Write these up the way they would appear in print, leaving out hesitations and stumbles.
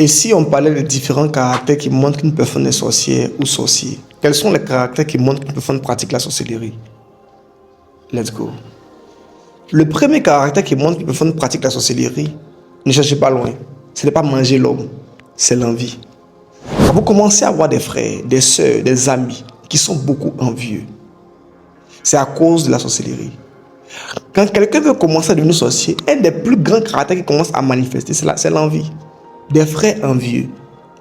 Et si on parlait des différents caractères qui montrent qu'une personne est sorcière ou sorcier, quels sont les caractères qui montrent qu'une personne pratique la sorcellerie? Let's go. Le premier caractère qui montre qu'une personne pratique la sorcellerie, ne cherchez pas loin. Ce n'est pas manger l'homme, c'est l'envie. Quand vous commencez à avoir des frères, des sœurs, des amis qui sont beaucoup envieux, c'est à cause de la sorcellerie. Quand quelqu'un veut commencer à devenir sorcier, un des plus grands caractères qui commence à manifester, c'est l'envie. Des frères envieux,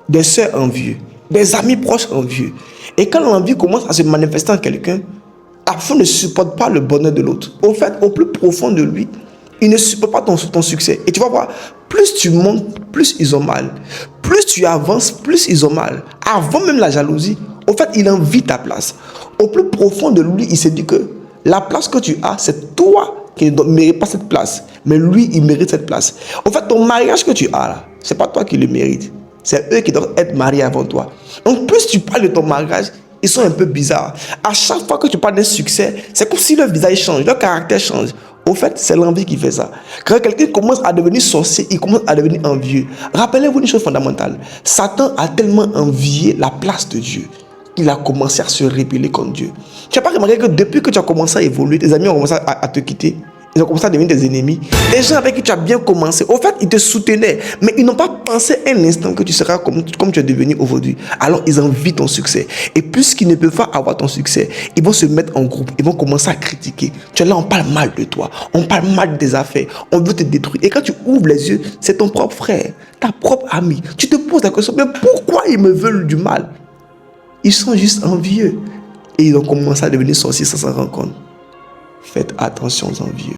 des sœurs envieux, des amis proches envieux. Et quand l'envie commence à se manifester en quelqu'un, la personne ne supporte pas le bonheur de l'autre. Au fait, au plus profond de lui, il ne supporte pas ton succès. Et tu vas voir, plus tu montes, plus ils ont mal. Plus tu avances, plus ils ont mal. Avant même la jalousie, au fait, il envie ta place. Au plus profond de lui, il s'est dit que la place que tu as, c'est toi qui ne mérites pas cette place. Mais lui, il mérite cette place. Au fait, ton mariage que tu as là, c'est pas toi qui le mérites. C'est eux qui doivent être mariés avant toi. Donc, plus tu parles de ton mariage, ils sont un peu bizarres. À chaque fois que tu parles d'un succès, c'est comme si leur visage change, leur caractère change. Au fait, c'est l'envie qui fait ça. Quand quelqu'un commence à devenir sorcier, il commence à devenir envieux. Rappelez-vous une chose fondamentale. Satan a tellement envié la place de Dieu qu'il a commencé à se rébeller contre Dieu. Tu n'as pas remarqué que depuis que tu as commencé à évoluer, tes amis ont commencé à te quitter? Ils ont commencé à devenir des ennemis. Les gens avec qui tu as bien commencé, au fait, ils te soutenaient, mais ils n'ont pas pensé un instant que tu seras comme tu es devenu aujourd'hui. Alors, ils envient ton succès. Et puisqu'ils ne peuvent pas avoir ton succès, ils vont se mettre en groupe, ils vont commencer à critiquer. Tu es là, on parle mal de toi, on parle mal des affaires, on veut te détruire. Et quand tu ouvres les yeux, c'est ton propre frère, ta propre amie. Tu te poses la question, mais pourquoi ils me veulent du mal? Ils sont juste envieux. Et ils ont commencé à devenir sorciers sans s'en rendre compte. Faites attention aux envieux.